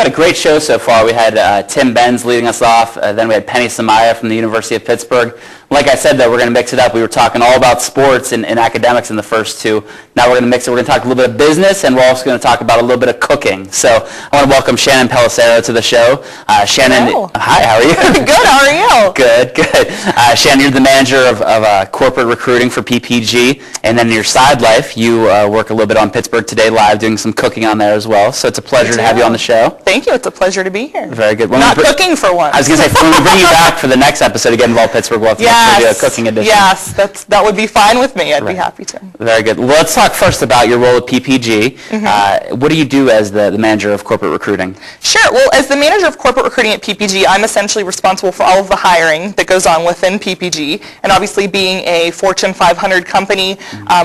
a great show so far. We had Tim Benz leading us off. Then we had Penny Samaya from the University of Pittsburgh. Like I said, though, we're going to mix it up. We were talking all about sports and academics in the first two. Now we're going to mix it. We're going to talk a little bit of business, and we're also going to talk about a little bit of cooking. So I want to welcome Shannon Pelissero to the show. Shannon, hello. Hi, how are you? Good, how are you? Good. Shannon, you're the manager of corporate recruiting for PPG, and then in your side life, you work a little bit on Pittsburgh Today Live, doing some cooking on there as well. So it's a pleasure to have you on the show. Thank you. It's a pleasure to be here. Very good. Not cooking for once. I was going to say, when we bring you back for the next episode to get involved Pittsburgh, we'll have to do a cooking edition. Yes, that would be fine with me. I'd be happy to. Very good. Well, let's talk first about your role at PPG. What do you do as the manager of corporate recruiting? Sure. Well, as the manager of corporate recruiting at PPG, I'm essentially responsible for all of the hiring that goes on within PPG. And obviously being a Fortune 500 company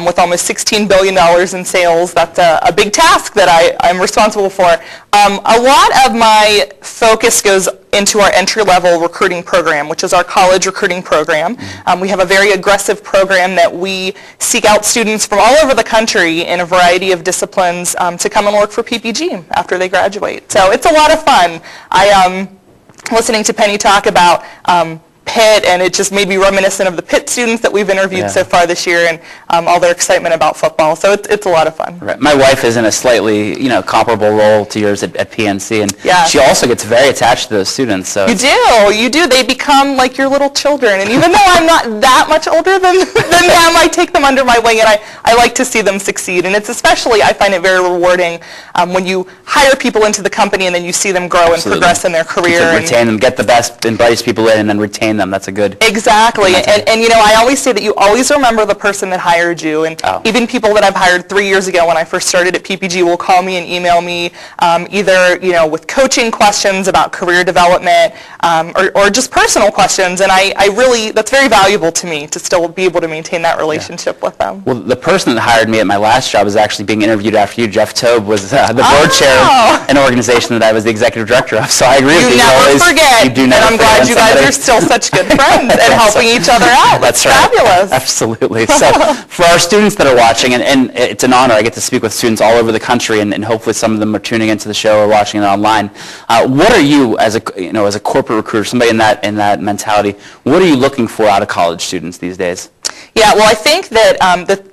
with almost $16 billion in sales, that's a big task that I'm responsible for. A lot of my focus goes into our entry-level recruiting program, which is our college recruiting program. We have a very aggressive program that we seek out students from all over the country in a variety of disciplines to come and work for PPG after they graduate. So it's a lot of fun. Listening to Penny talk about Pitt, and it just made me reminiscent of the Pitt students that we've interviewed so far this year, and all their excitement about football. So it's a lot of fun. Right. My wife is in a slightly, comparable role to yours at PNC, and she also gets very attached to those students. So you do. They become like your little children, and even though I'm not that much older than them, I take them under my wing, and I like to see them succeed. And it's especially, I find it very rewarding when you hire people into the company and then you see them grow and progress in their career. To retain them, get the best and brightest people in, and then retain them. That's a good... Exactly. And I always say that you always remember the person that hired you. And even people that I've hired 3 years ago when I first started at PPG will call me and email me either, with coaching questions about career development or just personal questions. And I really, that's very valuable to me to still be able to maintain that relationship with them. Well, the person that hired me at my last job is actually being interviewed after you. Jeff Tobe was the board chair of an organization that I was the executive director of. So I agree with you. You never forget. And I'm glad you guys are still such good friends and helping each other out. That's right. Fabulous. Absolutely. So for our students that are watching, and it's an honor, I get to speak with students all over the country, and hopefully some of them are tuning into the show or watching it online. What are you, as a corporate recruiter, somebody in that mentality, what are you looking for out of college students these days? Yeah, well, I think that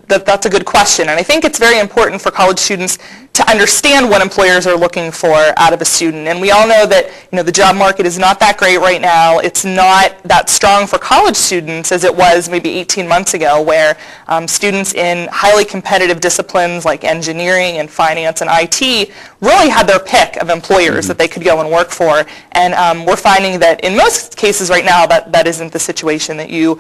that's a good question, and I think it's very important for college students to understand what employers are looking for out of a student. And we all know that the job market is not that great right now. It's not that strong for college students as it was maybe 18 months ago, where students in highly competitive disciplines like engineering and finance and IT really had their pick of employers that they could go and work for. And we're finding that in most cases right now that isn't the situation, that you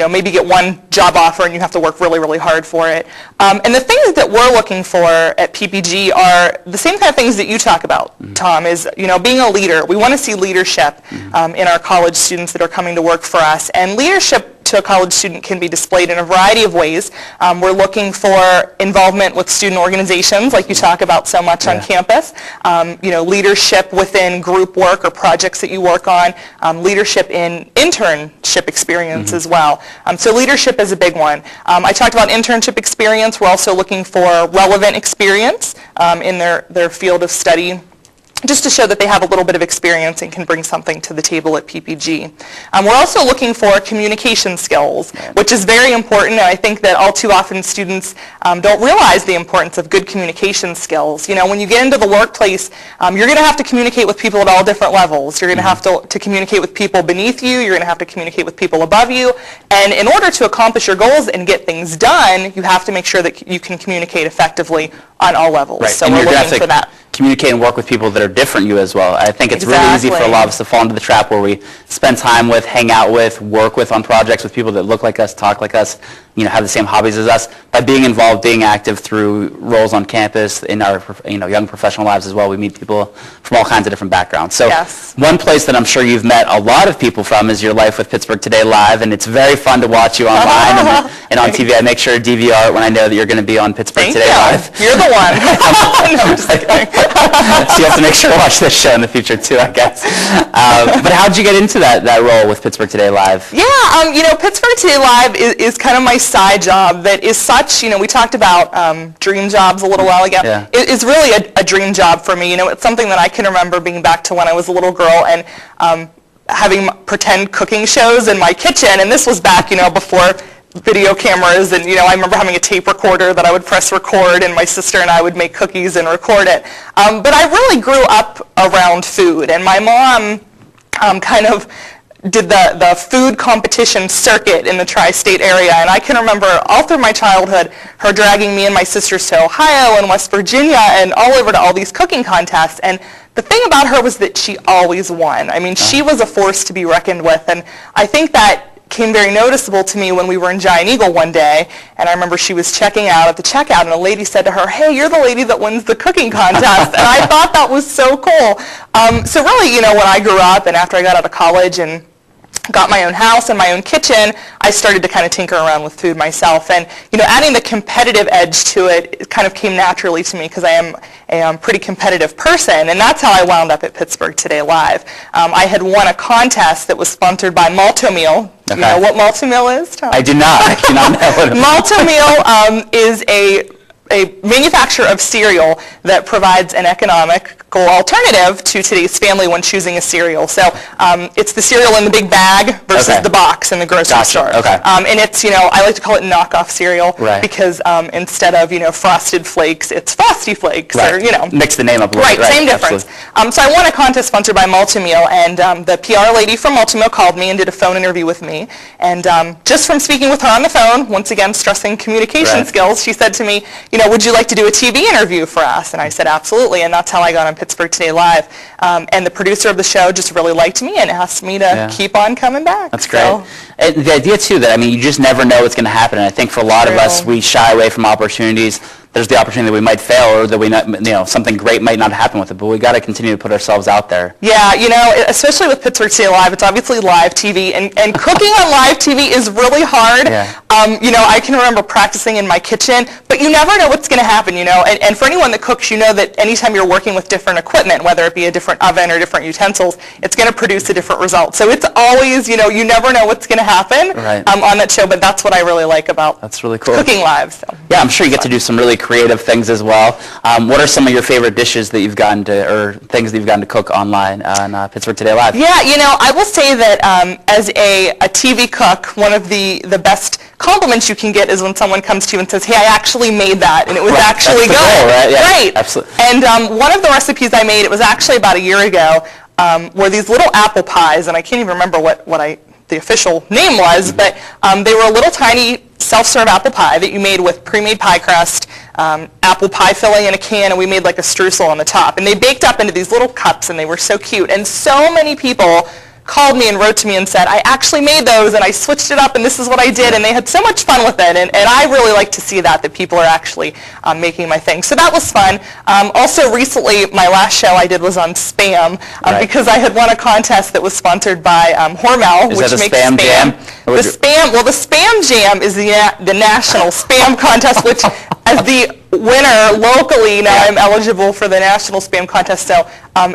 maybe get one job offer and you have to work really, really hard for it. And the things that we're looking for at PPG are the same kind of things that you talk about, Tom, is being a leader. We want to see leadership in our college students that are coming to work for us. And leadership to a college student can be displayed in a variety of ways. We're looking for involvement with student organizations, like you talk about so much on campus. Leadership within group work or projects that you work on. Leadership in internship experience as well. So leadership is a big one. I talked about internship experience. We're also looking for relevant experience in their field of study, just to show that they have a little bit of experience and can bring something to the table at PPG. We're also looking for communication skills, which is very important, and I think that all too often students don't realize the importance of good communication skills. When you get into the workplace, you're going to have to communicate with people at all different levels. You're going to have to communicate with people beneath you. You're going to have to communicate with people above you. And in order to accomplish your goals and get things done, you have to make sure that you can communicate effectively on all levels. Right. So and we're looking for that. Communicate and work with people that are different you as well. I think it's really easy for a lot of us to fall into the trap where we spend time with, hang out with, work with on projects with people that look like us, talk like us, have the same hobbies as us. By being involved, being active through roles on campus, in our young professional lives as well, we meet people from all kinds of different backgrounds. So one place that I'm sure you've met a lot of people from is your life with Pittsburgh Today Live, and it's very fun to watch you online and on TV. I make sure to DVR it when I know that you're going to be on Pittsburgh Today Live. You're the one. No, I'm just kidding. So you have to make sure to watch this show in the future too, I guess. But how did you get into that role with Pittsburgh Today Live? Yeah, Pittsburgh Today Live is kind of my side job that is such, we talked about dream jobs a little while ago. Yeah. It's really a dream job for me. It's something that I can remember being back to when I was a little girl and having pretend cooking shows in my kitchen. And this was back, before video cameras, and I remember having a tape recorder that I would press record, and my sister and I would make cookies and record it. But I really grew up around food, and my mom kind of did the food competition circuit in the tri-state area, and I can remember all through my childhood her dragging me and my sisters to Ohio and West Virginia and all over to all these cooking contests. And the thing about her was that she always won. I mean, she was a force to be reckoned with, and I think that came very noticeable to me when we were in Giant Eagle one day, and I remember she was checking out at the checkout, and a lady said to her, "Hey, you're the lady that wins the cooking contest," and I thought that was so cool. So really, when I grew up and after I got out of college and got my own house and my own kitchen, I started to kind of tinker around with food myself. And, adding the competitive edge to it kind of came naturally to me because I am a pretty competitive person, and that's how I wound up at Pittsburgh Today Live. I had won a contest that was sponsored by Malto-Meal. Okay. You know what Malto-Meal is, Tom? I do not. I cannot know what it is. Malto-Meal is a manufacturer of cereal that provides an economical alternative to today's family when choosing a cereal. So it's the cereal in the big bag versus the box in the grocery store. Okay. And it's, I like to call it knockoff cereal because instead of, Frosted Flakes, it's Frosty Flakes. Right. Or, mix the name up a little bit. Right, same difference. So I won a contest sponsored by Malto-Meal, and the PR lady from Malto-Meal called me and did a phone interview with me. And just from speaking with her on the phone, once again stressing communication skills, she said to me, would you like to do a TV interview for us? And I said, absolutely, and that's how I got on Pittsburgh Today Live. And the producer of the show just really liked me and asked me to keep on coming back. That's great. So, and the idea, too, that, you just never know what's going to happen. And I think for a lot of us, we shy away from opportunities. There's the opportunity that we might fail or that we not, something great might not happen with it, but we got to continue to put ourselves out there. Yeah, especially with Pittsburgh Today Live, it's obviously live TV, and cooking on live TV is really hard. Yeah. I can remember practicing in my kitchen, but you never know what's going to happen, and for anyone that cooks, that anytime you're working with different equipment, whether it be a different oven or different utensils, it's going to produce a different result. So it's always, you never know what's going to happen on that show, but that's what I really like about really cool. cooking live. So. Yeah, I'm sure you get to do some really creative things as well. What are some of your favorite dishes that you've gotten to, or things that you've gotten to cook online on Pittsburgh Today Live? Yeah, I will say that as a TV cook, one of the best compliments you can get is when someone comes to you and says, "Hey, I actually made that, and it was actually good." Goal, right? Yeah, right. Absolutely. And one of the recipes I made, it was actually about a year ago, were these little apple pies, and I can't even remember what the official name was, but they were a little tiny self-serve apple pie that you made with pre-made pie crust, apple pie filling in a can, and we made like a streusel on the top. And they baked up into these little cups, and they were so cute. And so many people called me and wrote to me and said, "I actually made those, and I switched it up, and this is what I did," and they had so much fun with it, and I really like to see that people are actually making my thing. So that was fun. Also recently, my last show I did was on Spam, because I had won a contest that was sponsored by Hormel, which makes Spam Jam? The Spam Jam is the national Spam contest, which as the winner locally, now I'm eligible for the National Spam Contest. So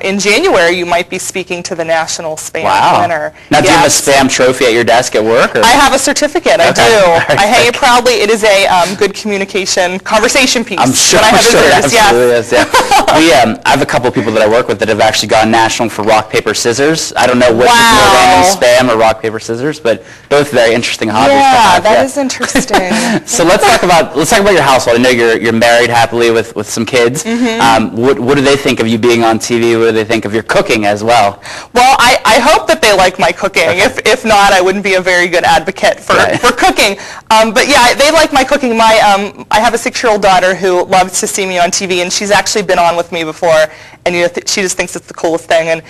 in January, you might be speaking to the National Spam winner. Now, do you have a Spam trophy at your desk at work? Or? I have a certificate. I do. I hang it proudly. It is a good communication conversation piece. I'm sure. It absolutely is. Yeah. I have a couple of people that I work with that have actually gone national for rock, paper, scissors. I don't know which is more random, Spam or rock, paper, scissors, but both very interesting hobbies. Yeah, that is interesting. So let's talk about your household. I know you're married happily with some kids. What do they think of you being on TV? What do they think of your cooking as well? Well, I hope that they like my cooking. If not, I wouldn't be a very good advocate for cooking. But yeah, they like my cooking. I have a 6-year-old daughter who loves to see me on TV, and she's actually been on with me before, and she just thinks it's the coolest thing. And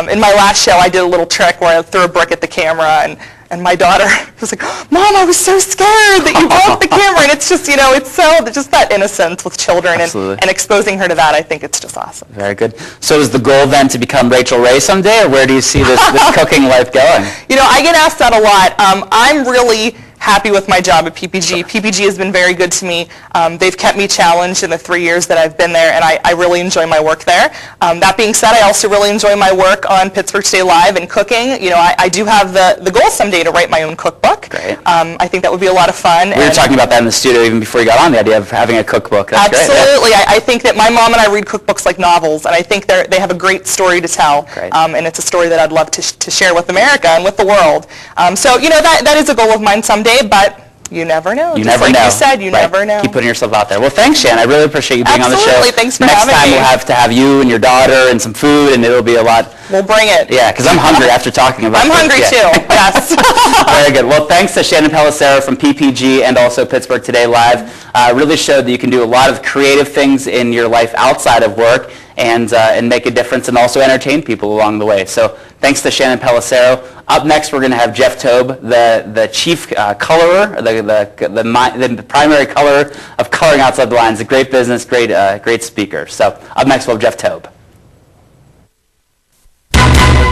in my last show, I did a little trick where I threw a brick at the camera, and my daughter was like, "Mom, I was so scared that you broke the camera." And it's just, it's so, just that innocence with children and exposing her to that, I think it's just awesome. Very good. So is the goal then to become Rachel Ray someday, or where do you see this cooking life going? I get asked that a lot. I'm really happy with my job at PPG. PPG has been very good to me. They've kept me challenged in the 3 years that I've been there, and I really enjoy my work there. That being said, I also really enjoy my work on Pittsburgh Today Live and cooking. You know, I do have the goal someday to write my own cookbook. Great. I think that would be a lot of fun. We were talking about that in the studio even before you got on, the idea of having a cookbook. That's absolutely. Great. Yeah. I think that my mom and I read cookbooks like novels, and I think they have a great story to tell. Great. And it's a story that I'd love to share with America and with the world. So, you know, that is a goal of mine someday, but you never know. You Just never like know. you said, you never know. Keep putting yourself out there. Well, thanks, Shannon. I really appreciate you being on the show. Absolutely. Thanks for Next having time me. we'll have to have you and your daughter and some food, and it'll be a lot. We'll bring it. Yeah, because I'm hungry after talking about I'm this. hungry too, yes. Very good. Well, thanks to Shannon Pelissero from PPG and also Pittsburgh Today Live. Really showed that you can do a lot of creative things in your life outside of work and make a difference and also entertain people along the way. So thanks to Shannon Pelissero. Up next, we're going to have Jeff Taube, the chief colorer, the primary colorer of Coloring Outside the Lines. A great business, great speaker. So up next, we'll have Jeff Taube.